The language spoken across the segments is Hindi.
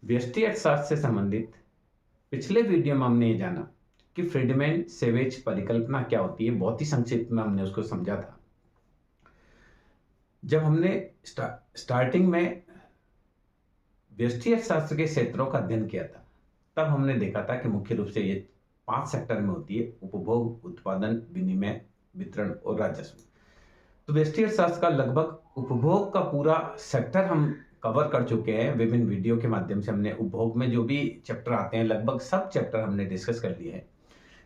व्यष्टि अर्थशास्त्र से संबंधित पिछले वीडियो में हमने ये जाना कि फ्रीडमैन सेवेज परिकल्पना क्या होती है। बहुत ही संक्षिप्त में हमने उसको समझा था। जब हमने स्टार्टिंग में व्यष्टि अर्थशास्त्र के क्षेत्रों का अध्ययन किया था, तब हमने देखा था कि मुख्य रूप से ये 5 सेक्टर में होती है: उपभोग, उत्पादन, विनिमय, वितरण और राजस्व। तो व्यष्टि अर्थशास्त्र का लगभग उपभोग का पूरा सेक्टर हम कवर कर चुके हैं। विभिन्न वीडियो के माध्यम से हमने उपभोग में जो भी चैप्टर आते हैं, लगभग सब चैप्टर हमने डिस्कस कर लिए हैं।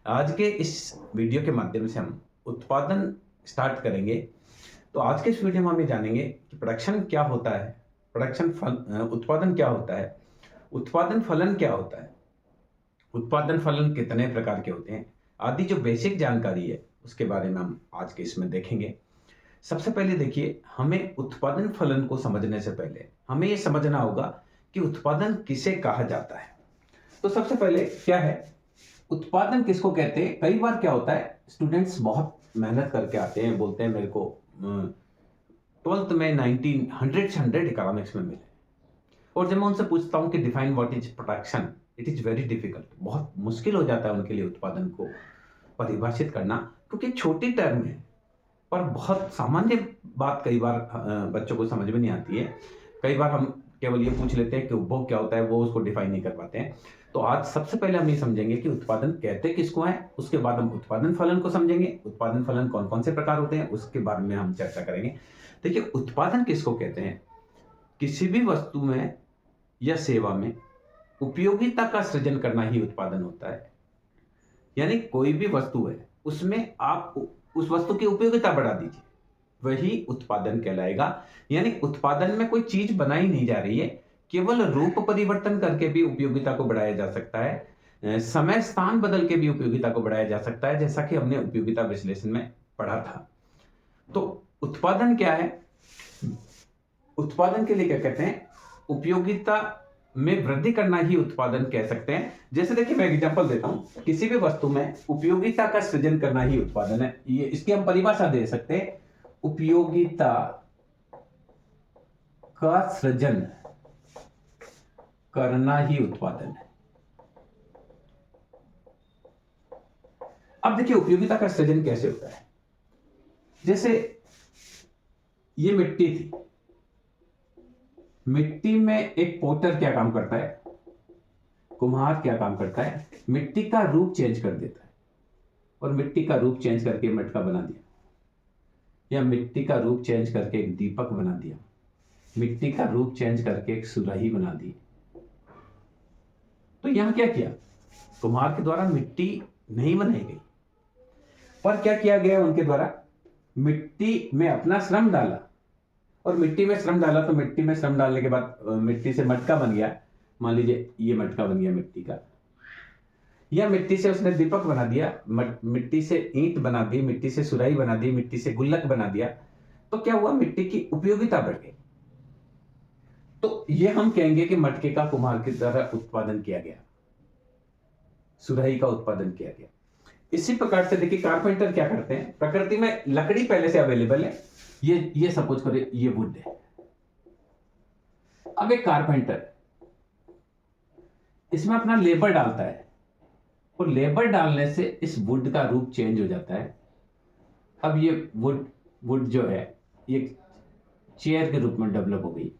आज के इस वीडियो के माध्यम से हम उत्पादन स्टार्ट करेंगे। तो आज के इस वीडियो में हम ये जानेंगे कि प्रोडक्शन क्या होता है, उत्पादन क्या होता है, उत्पादन फलन क्या होता है, उत्पादन फलन कितने प्रकार के होते हैं, आदि जो बेसिक जानकारी है उसके बारे में हम आज के इसमें देखेंगे। सबसे पहले देखिए, हमें उत्पादन फलन को समझने से पहले हमें यह समझना होगा कि उत्पादन किसे कहा जाता है। तो सबसे पहले क्या है उत्पादन, किसको कहते हैं। कई बार क्या होता है, स्टूडेंट्स बहुत मेहनत करके आते हैं, बोलते हैं मेरे को 12th में 1900 से 100 इकोनॉमिक्स में मिले, और जब मैं उनसे पूछता हूं कि define what is production, it is very difficult. बहुत मुश्किल हो जाता है उनके लिए उत्पादन को परिभाषित करना, क्योंकि छोटी टर्म है पर बहुत सामान्य बात कई बार बच्चों को समझ में नहीं आती है। कई बार हम केवल ये पूछ लेते हैं कि उपभोग क्या होता है, वो उसको डिफाइन नहीं कर पाते हैं। तो आज सबसे पहले हम ये समझेंगे कि उत्पादन कहते किसको है, उसके बाद हम उत्पादन फलन को समझेंगे। उत्पादन फलन कौन कौन से प्रकार होते हैं उसके बारे में हम चर्चा करेंगे। देखिए, उत्पादन किसको कहते हैं, किसी भी वस्तु में या सेवा में उपयोगिता का सृजन करना ही उत्पादन होता है। यानी कोई भी वस्तु है, उसमें आप उस वस्तु की उपयोगिता बढ़ा दीजिए, वही उत्पादन कहलाएगा। यानी उत्पादन में कोई चीज बनाई नहीं जा रही है, केवल रूप परिवर्तन करके भी उपयोगिता को बढ़ाया जा सकता है, समय स्थान बदल के भी उपयोगिता को बढ़ाया जा सकता है, जैसा कि हमने उपयोगिता विश्लेषण में पढ़ा था। तो उत्पादन क्या है, उत्पादन के लिए क्या कहते हैं, उपयोगिता में वृद्धि करना ही उत्पादन कह सकते हैं। जैसे देखिए, मैं एग्जांपल देता हूं, किसी भी वस्तु में उपयोगिता का सृजन करना ही उत्पादन है। ये इसकी हम परिभाषा दे सकते हैं, उपयोगिता का सृजन करना ही उत्पादन है। अब देखिए, उपयोगिता का सृजन कैसे होता है। जैसे ये मिट्टी थी, मिट्टी में एक पोटर क्या काम करता है, कुम्हार क्या काम करता है, मिट्टी का रूप चेंज कर देता है, और मिट्टी का रूप चेंज करके मटका बना दिया, या मिट्टी का रूप चेंज करके एक दीपक बना दिया, मिट्टी का रूप चेंज करके एक सुराही बना दी। तो यहां क्या किया, कुम्हार के द्वारा मिट्टी नहीं बनाई गई, पर क्या किया गया उनके द्वारा, मिट्टी में अपना श्रम डाला, और मिट्टी में श्रम डाला तो मिट्टी में श्रम डालने के बाद मिट्टी से मटका बन गया। मान लीजिए ये मटका बन गया मिट्टी का, या मिट्टी से उसने दीपक बना दिया, मिट्टी से ईंट बना दी, मिट्टी से सुराही बना दी, मिट्टी से गुल्लक बना दिया। तो क्या हुआ, मिट्टी की उपयोगिता बढ़ गई। तो ये हम कहेंगे कि मटके का कुम्हार की द्वारा उत्पादन किया गया, सुराही का उत्पादन किया गया। इसी प्रकार से देखिए, कारपेंटर क्या करते हैं, प्रकृति में लकड़ी पहले से अवेलेबल है, ये सपोज करें ये वुड है। अब एक कारपेंटर इसमें अपना लेबर डालता है, और लेबर डालने से इस वुड का रूप चेंज हो जाता है। अब ये वुड जो है ये चेयर के रूप में डेवलप हो गई।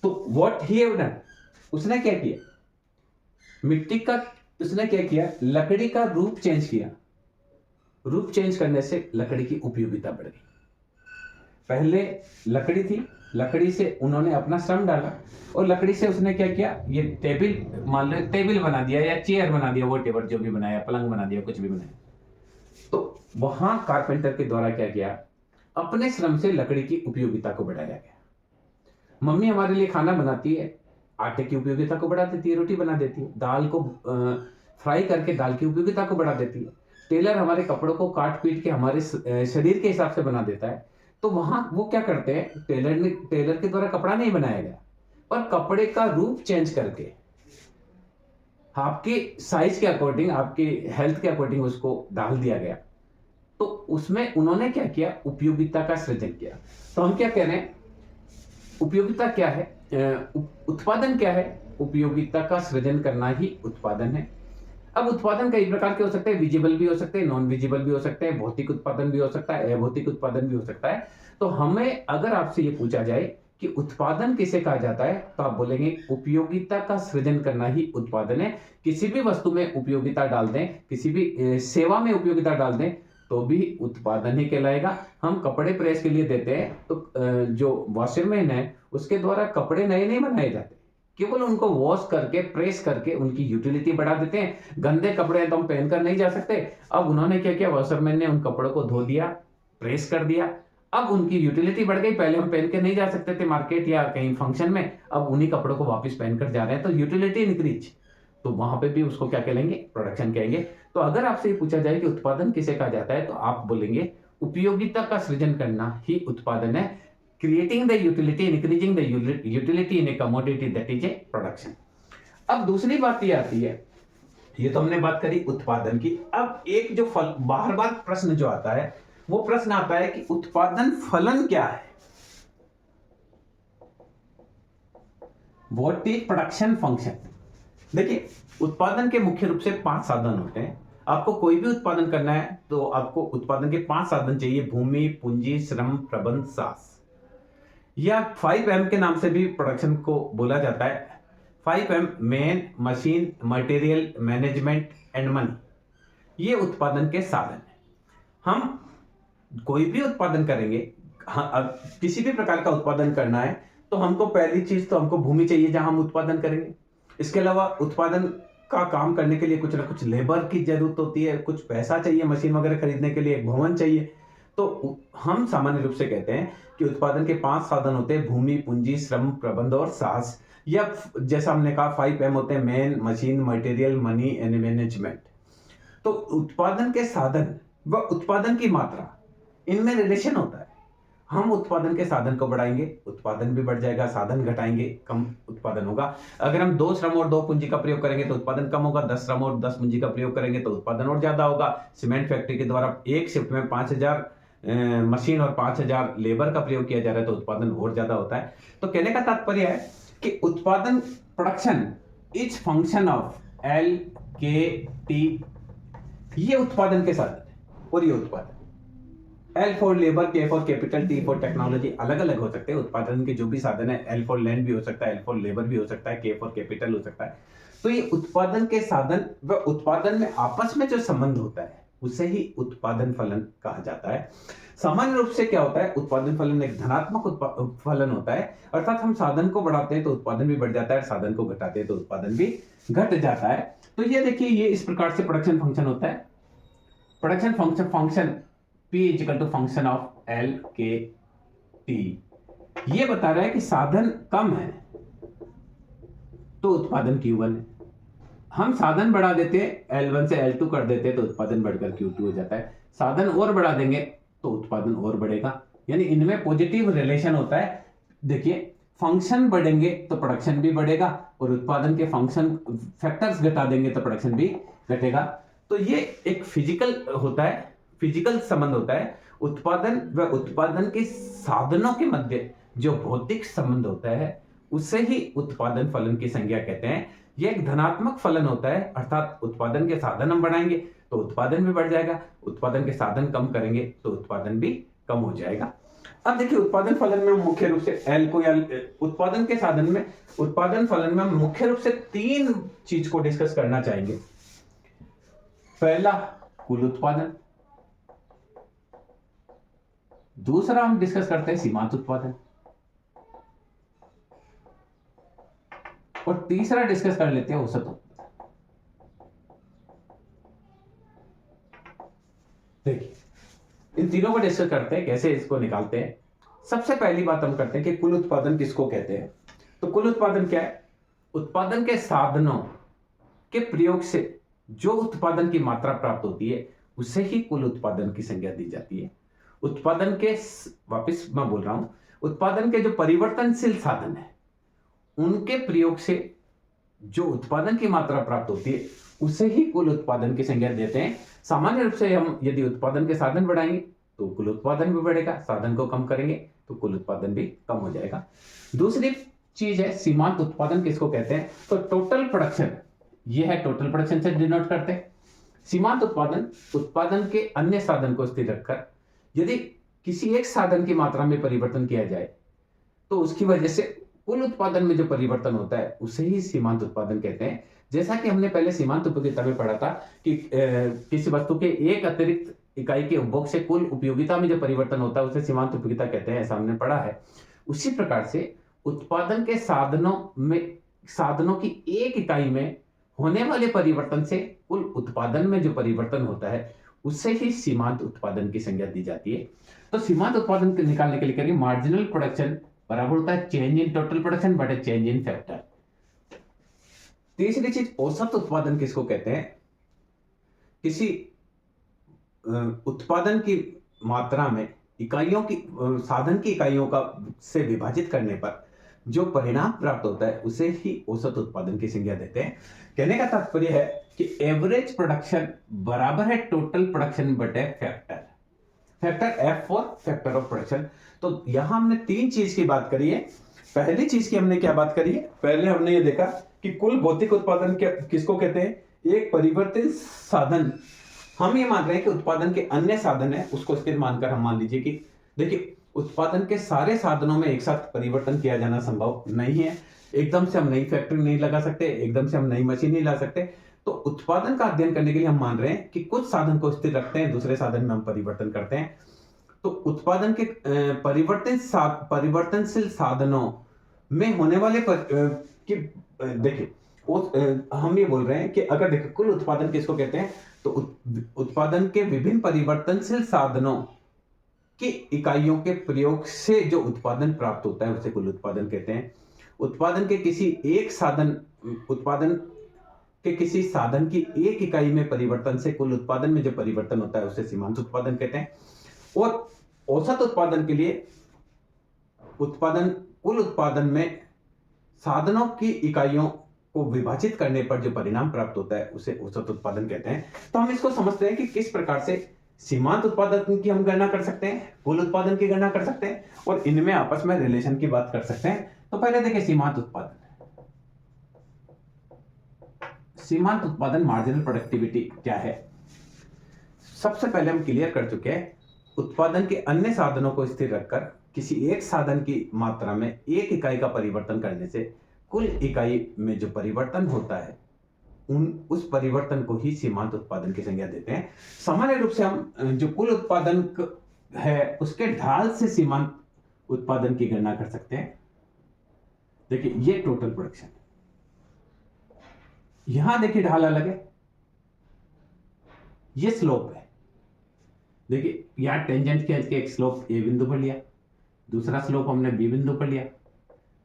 तो व्हाट ही हैव डन, उसने क्या किया, उसने क्या किया, लकड़ी का रूप चेंज किया। रूप चेंज करने से लकड़ी की उपयोगिता बढ़ गई। पहले लकड़ी थी, लकड़ी से उन्होंने अपना श्रम डाला, और लकड़ी से उसने क्या किया, ये टेबल, मान लो टेबल बना दिया या चेयर बना दिया, वो टेबल जो भी बनाया, पलंग बना दिया, कुछ भी बनाया। तो वहां कारपेंटर के द्वारा क्या किया, अपने श्रम से लकड़ी की उपयोगिता को बढ़ाया गया। मम्मी हमारे लिए खाना बनाती है, आटे की उपयोगिता को बढ़ा देती है, रोटी बना देती है, दाल को फ्राई करके दाल की उपयोगिता को बढ़ा देती है। टेलर हमारे कपड़ों को काट पीट के हमारे शरीर के हिसाब से बना देता है। तो वहां वो क्या करते हैं, टेलर के द्वारा कपड़ा नहीं बनाया गया, पर कपड़े का रूप चेंज करके आपके साइज के अकॉर्डिंग, आपके हेल्थ के अकॉर्डिंग उसको डाल दिया गया। तो उसमें उन्होंने क्या किया, उपयोगिता का सृजन किया। तो हम क्या कह रहे हैं, उपयोगिता क्या है? उत्पादन क्या है? उपयोगिता का सृजन करना ही उत्पादन है। अब उत्पादन कई प्रकार के हो सकते हैं, विजिबल भी हो सकते हैं, नॉन विजिबल भी हो सकते हैं, भौतिक उत्पादन भी हो सकता है, अभौतिक उत्पादन भी हो सकता है। तो हमें अगर आपसे ये पूछा जाए कि उत्पादन किसे कहा जाता है, तो आप बोलेंगे उपयोगिता का सृजन करना ही उत्पादन है। किसी भी वस्तु में उपयोगिता डाल दें, किसी भी सेवा में उपयोगिता डाल दें, तो भी उत्पादन ही कहलाएगा। हम कपड़े प्रेस के लिए देते हैं, तो जो वॉशरमैन है उसके द्वारा कपड़े नए नहीं बनाए जाते, केवल उनको वॉश करके प्रेस करके उनकी यूटिलिटी बढ़ा देते हैं। गंदे कपड़े हैं तो हम पहनकर नहीं जा सकते। अब उन्होंने क्या किया, वॉशरमैन ने उन कपड़ों को धो दिया, प्रेस कर दिया, अब उनकी यूटिलिटी बढ़ गई। पहले हम पहन के नहीं जा सकते थे मार्केट या कहीं फंक्शन में, अब उन्हीं कपड़ों को वापस पहनकर जा रहे हैं, तो यूटिलिटी इंक्रीज। तो वहां पे भी उसको क्या कहेंगे, प्रोडक्शन कहेंगे। तो अगर आपसे ये पूछा जाए कि उत्पादन किसे कहा जाता है, तो आप बोलेंगे उपयोगिता का सृजन करना ही उत्पादन है। Creating the utility, increasing the utility in A commodity, that is a production. अब दूसरी बात ये आती है, ये तो हमने बात करी उत्पादन की। अब एक जो बार बार प्रश्न जो आता है, वो प्रश्न आता है कि उत्पादन फलन क्या है? What is production function? देखिए, उत्पादन के मुख्य रूप से 5 साधन होते हैं। आपको कोई भी उत्पादन करना है तो आपको उत्पादन के 5 साधन चाहिए: भूमि, पूंजी, श्रम, प्रबंध, सास। या 5M के नाम से भी प्रोडक्शन को बोला जाता है। 5M: man, machine, material, management and money. ये उत्पादन के साधन है। हम कोई भी उत्पादन करेंगे, अब किसी भी प्रकार का उत्पादन करना है तो हमको पहली चीज तो हमको भूमि चाहिए जहां हम उत्पादन करेंगे। इसके अलावा उत्पादन का काम करने के लिए कुछ ना कुछ लेबर की जरूरत होती है, कुछ पैसा चाहिए मशीन वगैरह खरीदने के लिए, एक भवन चाहिए। तो हम सामान्य रूप से कहते हैं कि उत्पादन के 5 साधन होते हैं: भूमि, पूंजी, श्रम, प्रबंध और साहस। या जैसा हमने कहा 5M होते हैं: man, machine, material, money and management. तो उत्पादन के साधन व उत्पादन की मात्रा, इनमें रिलेशन होता है। हम उत्पादन के साधन को बढ़ाएंगे, उत्पादन भी बढ़ जाएगा, साधन घटाएंगे, कम उत्पादन होगा। अगर हम 2 श्रम और 2 पूंजी का प्रयोग करेंगे तो उत्पादन कम होगा, 10 श्रम और 10 पूंजी का प्रयोग करेंगे तो उत्पादन और ज्यादा होगा। सीमेंट फैक्ट्री के द्वारा एक शिफ्ट में 5000 मशीन और 5000 लेबर का प्रयोग किया जा रहा है तो उत्पादन और ज्यादा होता है। तो कहने का तात्पर्य है कि उत्पादन, production is function of L के टी। ये उत्पादन के साधन है। और ये उत्पादन, एल फॉर लेबर, के for capital, T for technology, अलग अलग हो सकते हैं उत्पादन के जो भी साधन है। एल फॉर लैंड भी हो सकता है, एल फॉर लेबर भी हो सकता है, के फॉर कैपिटल हो सकता है। तो ये उत्पादन के साधन व उत्पादन में आपस में जो संबंध होता है उसे ही उत्पादन फलन कहा जाता है। सामान्य रूप से क्या होता है, उत्पादन फलन एक धनात्मक फलन होता है, अर्थात हम साधन को बढ़ाते हैं तो उत्पादन भी बढ़ जाता है, साधन को घटाते हैं तो उत्पादन भी घट जाता है। तो ये देखिए, ये इस प्रकार से प्रोडक्शन फंक्शन होता है। Production function P equal to function of L K T। ये बता रहा है कि साधन कम है तो उत्पादन Q1 है। हम साधन बढ़ा देते हैं, L1 से L2 कर देते हैं तो उत्पादन बढ़कर Q2 हो जाता है। साधन और बढ़ा देंगे तो उत्पादन और बढ़ेगा, यानी इनमें पॉजिटिव रिलेशन होता है। देखिए, फंक्शन बढ़ेंगे तो प्रोडक्शन भी बढ़ेगा और उत्पादन के फंक्शन फैक्टर्स घटा देंगे तो प्रोडक्शन भी घटेगा। तो ये एक फिजिकल होता है, फिजिकल संबंध होता है। उत्पादन व उत्पादन के साधनों के मध्य जो भौतिक संबंध होता है उसे ही उत्पादन फलन की संज्ञा कहते हैं। यह एक धनात्मक फलन होता है, अर्थात उत्पादन के साधन हम बढ़ाएंगे तो उत्पादन भी बढ़ जाएगा, उत्पादन के साधन कम करेंगे तो उत्पादन भी कम हो जाएगा। अब देखिए, उत्पादन फलन में मुख्य रूप से एल को, या उत्पादन के साधन में, उत्पादन फलन में मुख्य रूप से 3 चीज को डिस्कस करना चाहेंगे। पहला, कुल उत्पादन। दूसरा हम डिस्कस करते हैं सीमांत उत्पादन। और तीसरा डिस्कस कर लेते हैं औसत उत्पादन। देखिए, इन तीनों को डिस्कस करते हैं, कैसे इसको निकालते हैं। सबसे पहली बात हम करते हैं कि कुल उत्पादन किसको कहते हैं। तो कुल उत्पादन क्या है? उत्पादन के साधनों के प्रयोग से जो उत्पादन की मात्रा प्राप्त होती है उसे ही कुल उत्पादन की संज्ञा दी जाती है। उत्पादन के, वापस मैं बोल रहा हूं, उत्पादन के जो परिवर्तनशील साधन है उनके प्रयोग से जो उत्पादन की मात्रा प्राप्त होती है उसे ही कुल उत्पादन की संज्ञा देते हैं। सामान्य रूप से हम यदि उत्पादन के साधन बढ़ाएंगे तो कुल उत्पादन भी बढ़ेगा, साधन को कम करेंगे तो कुल उत्पादन भी कम हो जाएगा। दूसरी चीज है सीमांत उत्पादन किसको कहते हैं, तो टोटल प्रोडक्शन, ये है टोटल प्रोडक्शन से डिनोट करते हैं। सीमांत उत्पादन उत्पादन के अन्य साधन को स्थिर रखकर यदि किसी एक साधन की मात्रा में परिवर्तन किया जाए तो उसकी वजह से कुल उत्पादन में जो परिवर्तन होता है उसे ही सीमांत उत्पादन कहते हैं। जैसा कि हमने पहले सीमांत उपयोगिता में पढ़ा था कि किसी वस्तु के एक अतिरिक्त इकाई के उपभोग से कुल उपयोगिता में जो परिवर्तन होता है उसे सीमांत उपयोगिता कहते हैं, ऐसा हमने पढ़ा है। उसी प्रकार से उत्पादन के साधनों की एक इकाई में होने वाले परिवर्तन से कुल उत्पादन में जो परिवर्तन होता है उससे ही सीमांत उत्पादन की संज्ञा दी जाती है। तो सीमांत उत्पादन को निकालने के लिए करेंगे मार्जिनल प्रोडक्शन बराबर होता है चेंज इन टोटल प्रोडक्शन बटे चेंज इन फैक्टर। तीसरी चीज औसत उत्पादन किसको कहते हैं, किसी उत्पादन की मात्रा में इकाइयों की साधन की इकाइयों का से विभाजित करने पर जो परिणाम प्राप्त होता है उसे ही औसत उत्पादन की संज्ञा देते हैं। कहने का तात्पर्य है कि एवरेज प्रोडक्शन बराबर है टोटल प्रोडक्शन बटे factor, factor F for factor of production. तो यहां हमने तीन चीज की बात करी है। पहली चीज की हमने क्या बात करी है, पहले हमने ये देखा कि कुल भौतिक उत्पादन किसको कहते हैं, एक परिवर्तित साधन। हम ये मान रहे हैं कि उत्पादन के अन्य साधन है उसको स्थिर मानकर हम मान लीजिए कि देखिए उत्पादन के सारे साधनों में एक साथ परिवर्तन किया जाना संभव नहीं है। एकदम से हम नई फैक्ट्री नहीं लगा सकते, एकदम से हम नई मशीन नहीं ला सकते। तो उत्पादन का अध्ययन करने के लिए हम मान रहे हैं कि कुछ साधन को स्थिर रखते हैं, दूसरे साधन में हम परिवर्तन करते हैं। तो उत्पादन के परिवर्तनशील साधनों में होने वाले देखिए हम ये बोल रहे हैं कि अगर देखिए कुल उत्पादन किसको कहते हैं, तो उत्पादन के विभिन्न परिवर्तनशील साधनों की इकाइयों के प्रयोग से जो उत्पादन प्राप्त होता है उसे कुल उत्पादन कहते हैं। उत्पादन के किसी साधन की एक इकाई में परिवर्तन से कुल उत्पादन में जो परिवर्तन होता है उसे सीमांत उत्पादन कहते हैं। और औसत उत्पादन के लिए कुल उत्पादन में साधनों की इकाइयों को विभाजित करने पर जो परिणाम प्राप्त होता है उसे औसत उत्पादन कहते हैं। तो हम इसको समझते हैं कि किस प्रकार से सीमांत उत्पादन की हम गणना कर सकते हैं, कुल उत्पादन की गणना कर सकते हैं और इनमें आपस में रिलेशन की बात कर सकते हैं। तो पहले देखिए सीमांत उत्पादन मार्जिनल प्रोडक्टिविटी क्या है। सबसे पहले हम क्लियर कर चुके हैं, उत्पादन के अन्य साधनों को स्थिर रखकर किसी एक साधन की मात्रा में एक इकाई का परिवर्तन करने से कुल इकाई में जो परिवर्तन होता है उस परिवर्तन को ही सीमांत उत्पादन की संज्ञा देते हैं। सामान्य रूप से हम जो कुल उत्पादन है उसके ढाल से सीमांत उत्पादन की गणना कर सकते हैं। देखिए ये टोटल प्रोडक्शन, यहां देखिए ढाल अलग है, ये स्लोप है। देखिए यहां टेंजेंट के एक स्लोप ए बिंदु पर लिया, दूसरा स्लोप हमने बी बिंदु पर लिया,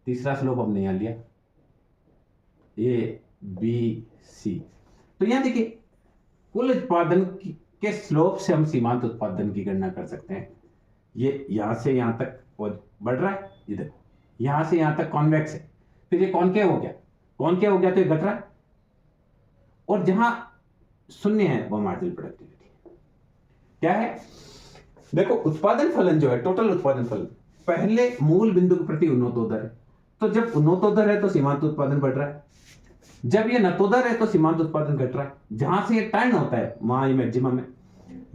तीसरा स्लोप हमने यहां लिया ए बी सी। तो यहां देखिए कुल उत्पादन के स्लोप से हम सीमांत उत्पादन की गणना कर सकते हैं। ये यहां से यहां तक बढ़ रहा है, ये देखो यहां से यहां तक कॉन्वेक्स है, फिर ये कॉनकेव हो गया, कॉनकेव हो गया तो ये घट रहा है, और जहां शून्य है वो मार्जिनल प्रोडक्टिविटी क्या है। देखो उत्पादन फलन जो है, टोटल उत्पादन फलन पहले मूल बिंदु के प्रति उन्नतोदर है। तो जब उन्नतोदर है तो सीमांत उत्पादन बढ़ रहा है, जब ये नतोदर है तो सीमांत उत्पादन घट रहा है। जहां से ये टर्न होता है वहां ये मैक्सिमम है,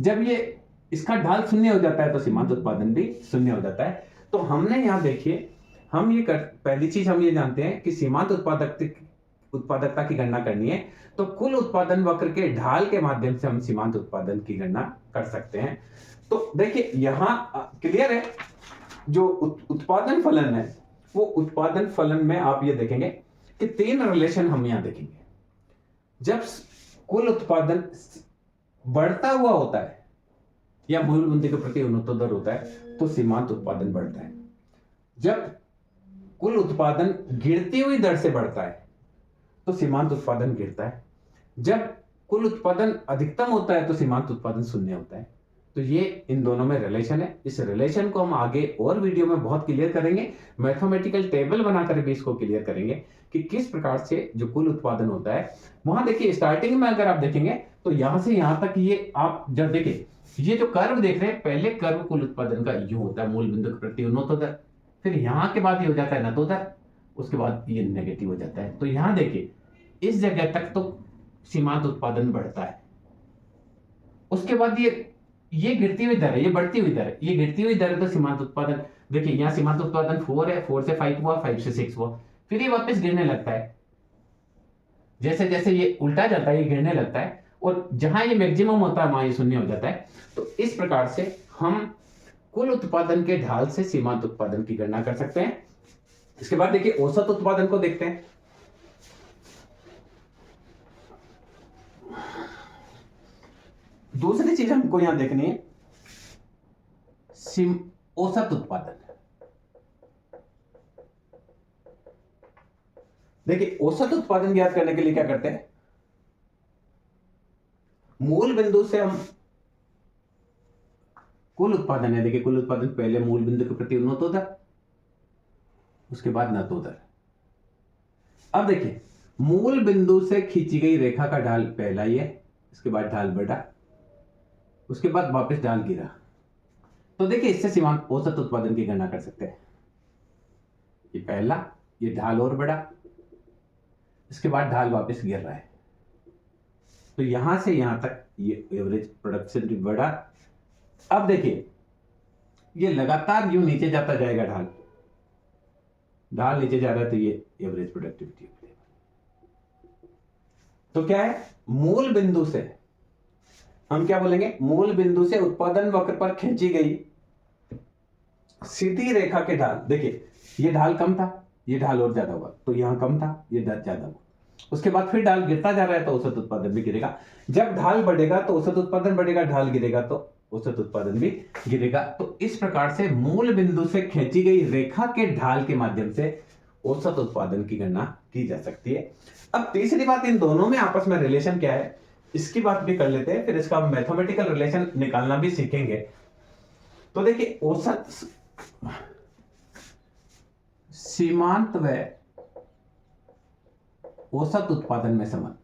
जब ये इसका ढाल शून्य हो जाता है तो सीमांत उत्पादन भी शून्य हो जाता है। तो हमने यहां देखिए हम ये पहली चीज हम ये जानते हैं कि सीमांत उत्पादकता की गणना करनी है तो कुल उत्पादन वक्र के ढाल के माध्यम से हम सीमांत उत्पादन की गणना कर सकते हैं। तो देखिए यहां क्लियर है, जो उत्पादन फलन है वो उत्पादन फलन में आप ये देखेंगे कि तीन रिलेशन हम यहां देखेंगे। जब कुल उत्पादन बढ़ता हुआ होता है या मूल बिंदु के प्रति उन्नतोदर होता है तो सीमांत उत्पादन बढ़ता है। जब कुल उत्पादन गिरती हुई दर से बढ़ता है तो सीमांत उत्पादन गिरता है। जब कुल उत्पादन अधिकतम होता है तो सीमांत उत्पादन शून्य होता है। तो ये इन दोनों में रिलेशन है। इस रिलेशन को हम आगे और वीडियो में बहुत क्लियर करेंगे, मैथमेटिकल टेबल बनाकर भी इसको क्लियर करेंगे कि किस प्रकार से जो कुल उत्पादन होता है। वहां देखिए स्टार्टिंग में अगर आप देखेंगे तो यहां से यहां तक ये आप जब देखिए, ये जो कर्व देख रहे हैं, पहले कर्व कुल उत्पादन का यू होता है, मूल बिंदु के प्रति उन्नतोदर, फिर यहां के बाद ये हो जाता है नतोदर, उसके बाद ये नेगेटिव हो जाता है। तो यहां देखिए, इस जगह तक तो सीमांत उत्पादन बढ़ता है, उसके बाद ये गिरती हुई दर है, ये बढ़ती हुई दर है, ये गिरती हुई दर है, तो सीमांत उत्पादन देखिए, यहाँ सीमांत उत्पादन 4 है, 4 से 5 हुआ, 5 से 6 हुआ, फिर ये वापस गिरने लगता है। जैसे जैसे ये उल्टा जाता है, ये गिरने लगता है, और जहां ये मैक्सिमम होता है वहां ये शून्य हो जाता है। तो इस प्रकार से हम कुल उत्पादन के ढाल से सीमांत उत्पादन की गणना कर सकते हैं। इसके बाद देखिए, औसत उत्पादन को देखते हैं। दूसरी चीज हमको यहां देखनी है, औसत उत्पादन। देखिए, औसत उत्पादन ज्ञात करने के लिए क्या करते हैं, मूल बिंदु से हम कुल उत्पादन है, देखिए कुल उत्पादन पहले मूल बिंदु के प्रति उन्नतोदर, उसके बाद नतोदर। अब देखिए, मूल बिंदु से खींची गई रेखा का ढाल पहला ही है, इसके बाद ढाल बढ़ा, उसके बाद वापस ढाल गिरा। तो देखिए, इससे सीमांत औसत उत्पादन की गणना कर सकते हैं। ये पहला, ये ढाल और बढ़ा, इसके बाद ढाल वापस गिर रहा है, तो यहां से यहां तक ये एवरेज प्रोडक्शन बढ़ा। अब देखिए, ये लगातार यूं नीचे जाता जाएगा, ढाल नीचे जा रहा है, तो ये एवरेज प्रोडक्टिविटी। तो क्या है, मूल बिंदु से हम क्या बोलेंगे, मूल बिंदु से उत्पादन वक्र पर खींची गई सीधी रेखा के ढाल। देखिए, ये ढाल कम था, ये ढाल और ज्यादा हुआ, तो यहां कम था, ये ज्यादा हुआ, उसके बाद फिर ढाल गिरता जा रहा है, तो औसत उत्पादन भी गिरेगा। जब ढाल बढ़ेगा तो औसत उत्पादन बढ़ेगा, ढाल गिरेगा तो औसत उत्पादन भी गिरेगा। तो इस प्रकार से मूल बिंदु से खींची गई रेखा के ढाल के माध्यम से औसत उत्पादन की गणना की जा सकती है। अब तीसरी बात, इन दोनों में आपस में रिलेशन क्या है, इसकी बात भी कर लेते हैं, फिर इसका मैथमेटिकल रिलेशन निकालना भी सीखेंगे। तो देखिए, औसत सीमांत व औसत उत्पादन में संबंध।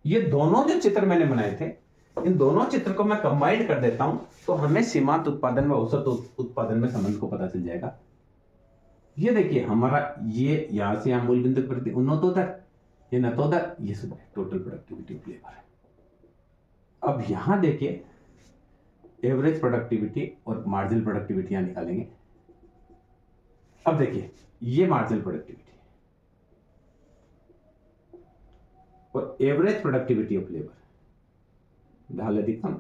ये दोनों जो चित्र मैंने बनाए थे, इन दोनों चित्र को मैं कंबाइंड कर देता हूं, तो हमें सीमांत उत्पादन व औसत उत्पादन में संबंध को पता चल जाएगा। ये देखिए, हमारा ये यहां से यहां मूल बिंदु के प्रति उन्नतोदर, ये नतोदर, ये सब टोटल प्रोडक्टिविटी ऑफ लेबर है। अब यहां देखिए, एवरेज प्रोडक्टिविटी और मार्जिनल प्रोडक्टिविटी यहां निकालेंगे। अब देखिए, ये मार्जिनल प्रोडक्टिविटी और एवरेज प्रोडक्टिविटी ऑफ लेबर, ढाल अधिकतम।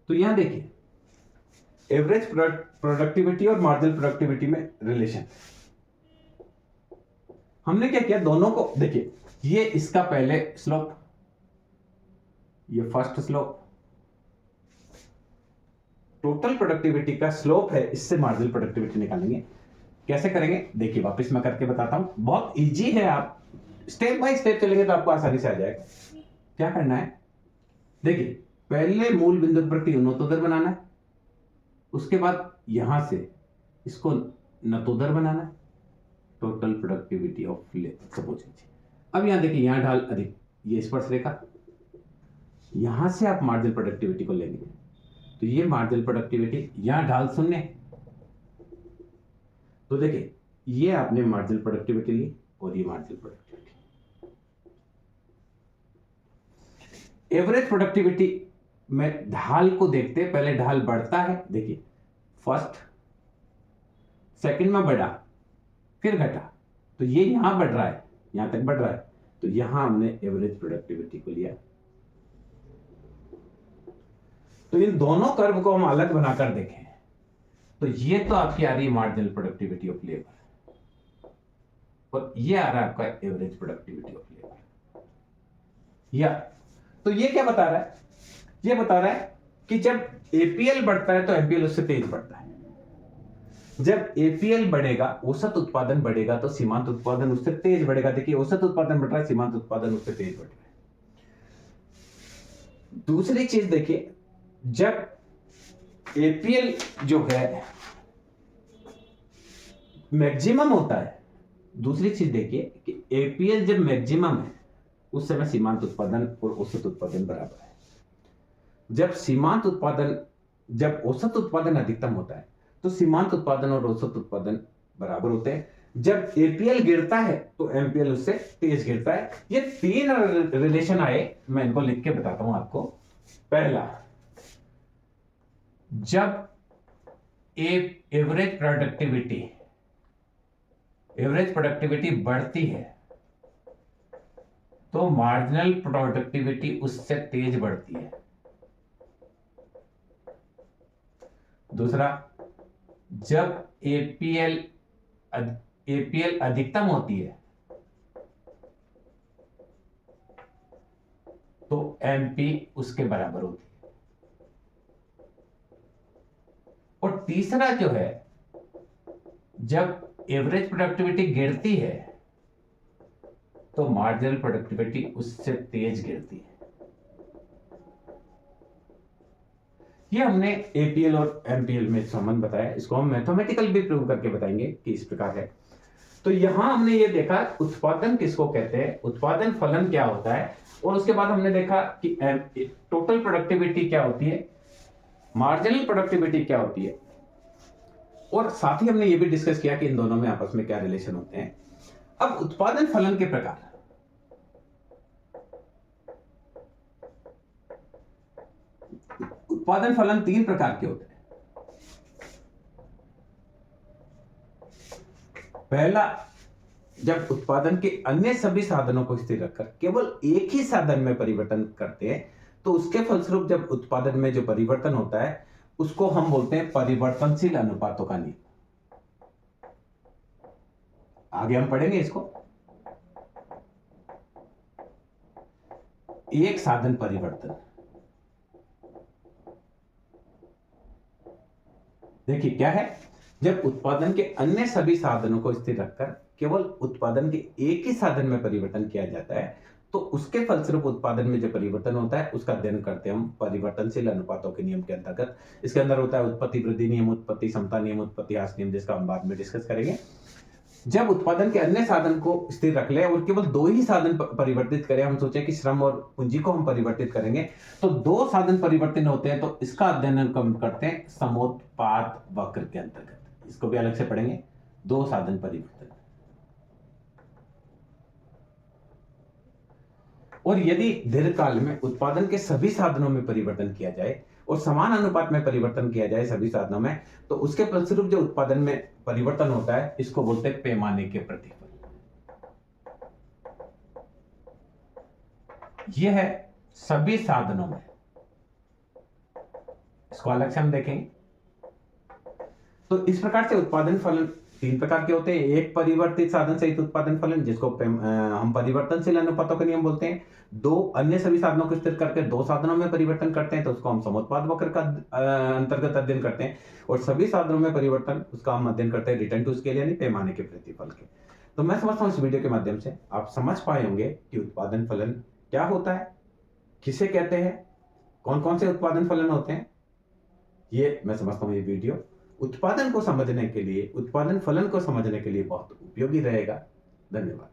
तो यहां देखिए, एवरेज प्रोडक्टिविटी और मार्जिनल प्रोडक्टिविटी में रिलेशन। हमने क्या किया, दोनों को देखिए, ये इसका पहले स्लोप, ये फर्स्ट स्लोप, टोटल प्रोडक्टिविटी का स्लोप है, इससे मार्जिनल प्रोडक्टिविटी निकालेंगे। कैसे करेंगे, देखिए वापस मैं करके बताता हूं, बहुत इजी है, आप स्टेप बाय स्टेप चलेंगे तो आपको आसानी से आ जाएगा। क्या करना है, देखिए, पहले मूल बिंदु के प्रति उन्नतोदर बनाना है, उसके बाद यहां से इसको नतोदर बनाना है, total productivity of labour suppose. अब यहां देखिए, यहां ढाल अधिक, ये स्पर्श रेखा, यहां से आप मार्जिनल प्रोडक्टिविटी को लेंगे, तो ये मार्जिनल प्रोडक्टिविटी, यहां ढाल शून्य, तो देखिए, ये आपने मार्जिनल प्रोडक्टिविटी ली और ये मार्जिनल प्रोडक्टिविटी। एवरेज प्रोडक्टिविटी में ढाल को देखते, पहले ढाल बढ़ता है, देखिए फर्स्ट सेकंड में बढ़ा, फिर घटा, तो ये यहां बढ़ रहा है, यहां तक बढ़ रहा है, तो यहां हमने एवरेज प्रोडक्टिविटी को लिया। तो इन दोनों कर्व को हम अलग बनाकर देखें, तो ये तो आपकी आ रही है मार्जिनल प्रोडक्टिविटी ऑफ लेबर, और ये आ रहा है आपका एवरेज प्रोडक्टिविटी ऑफ लेबर। या तो ये क्या बता रहा है, ये बता रहा है कि जब एपीएल बढ़ता है तो एमपीएल उससे तेज बढ़ता है। जब एपीएल बढ़ेगा, औसत उत्पादन बढ़ेगा, तो सीमांत उत्पादन उससे तेज बढ़ेगा। देखिए, औसत उत्पादन बढ़ रहा है, सीमांत उत्पादन उससे तेज बढ़ रहा है। दूसरी चीज देखिए, जब एपीएल जो है मैक्सिमम होता है। दूसरी चीज देखिए कि एपीएल जब मैक्सिमम है उस समय सीमांत उत्पादन और औसत उत्पादन बराबर है। जब औसत उत्पादन अधिकतम होता है तो सीमांत उत्पादन और औसत उत्पादन बराबर होते हैं। जब एपीएल गिरता है तो एमपीएल उससे तेज गिरता है। ये तीन रिलेशन आए, मैं इनको लिख के बताता हूं आपको। पहला, जब एवरेज प्रोडक्टिविटी बढ़ती है तो मार्जिनल प्रोडक्टिविटी उससे तेज बढ़ती है। दूसरा, जब एपीएल अधिकतम होती है तो एमपी उसके बराबर होती है। और तीसरा जो है, जब एवरेज प्रोडक्टिविटी गिरती है तो मार्जिनल प्रोडक्टिविटी उससे तेज गिरती है। ये हमने एपीएल और एमपीएल में संबंध बताया। इसको हम मैथमेटिकल भी प्रूव करके बताएंगे कि इस प्रकार है। तो यहां हमने ये देखा उत्पादन किसको कहते हैं, उत्पादन फलन क्या होता है, और उसके बाद हमने देखा कि टोटल प्रोडक्टिविटी क्या होती है, मार्जिनल प्रोडक्टिविटी क्या होती है, और साथ ही हमने ये भी डिस्कस किया कि इन दोनों में आपस में क्या रिलेशन होते हैं। अब उत्पादन फलन के प्रकार। उत्पादन फलन तीन प्रकार के होते हैं। पहला, जब उत्पादन के अन्य सभी साधनों को स्थिर रखकर केवल एक ही साधन में परिवर्तन करते हैं तो उसके फलस्वरूप जब उत्पादन में जो परिवर्तन होता है उसको हम बोलते हैं परिवर्तनशील अनुपातों का नियम। आगे हम पढ़ेंगे इसको। एक साधन परिवर्तन, देखिए क्या है, जब उत्पादन के अन्य सभी साधनों को स्थिर रखकर केवल उत्पादन के एक ही साधन में परिवर्तन किया जाता है तो उसके फलस्वरूप उत्पादन में जो परिवर्तन होता है उसका अध्ययन करते हैं हम परिवर्तनशील अनुपातों के नियम के अंतर्गत। इसके अंदर होता है उत्पत्ति वृद्धि नियम, उत्पत्ति समता नियम, उत्पत्ति ह्रास नियम, जिसका हम बाद में डिस्कस करेंगे। जब उत्पादन के अन्य साधन को स्थिर रख ले और केवल दो ही साधन परिवर्तित करें, हम सोचे कि श्रम और पूंजी को हम परिवर्तित करेंगे, तो दो साधन परिवर्तन होते हैं तो इसका अध्ययन हम करते हैं समोत्पाद वक्र के अंतर्गत। इसको भी अलग से पढ़ेंगे, दो साधन परिवर्तन। और यदि दीर्घकाल में उत्पादन के सभी साधनों में परिवर्तन किया जाए और समान अनुपात में परिवर्तन किया जाए सभी साधनों में, तो उसके फलस्वरूप जो उत्पादन में परिवर्तन होता है इसको बोलते हैं पैमाने के प्रतिफल। यह है सभी साधनों में। इसको अलग से हम देखेंगे। तो इस प्रकार से उत्पादन फलन तीन प्रकार के होते हैं। एक परिवर्तित साधन सहित उत्पादन फलन, जिसको हम परिवर्तनशील अनुपातों का नियम बोलते हैं। दो अन्य सभी साधनों को स्थिर करके दो साधनों में परिवर्तन करते हैं तो उसको हम समोत्पाद वक्र का अंतर्गत अध्ययन करते हैं। और सभी साधनों में परिवर्तन उसका हम अध्ययन करते हैं रिटर्न टू स्केल यानी पैमाने के प्रतिफल के। तो मैं समझता हूँ इस वीडियो के माध्यम से आप समझ पाए होंगे कि उत्पादन फलन क्या होता है, किसे कहते हैं, कौन कौन से उत्पादन फलन होते हैं। ये मैं समझता हूँ ये वीडियो उत्पादन को समझने के लिए, उत्पादन फलन को समझने के लिए बहुत उपयोगी रहेगा। धन्यवाद।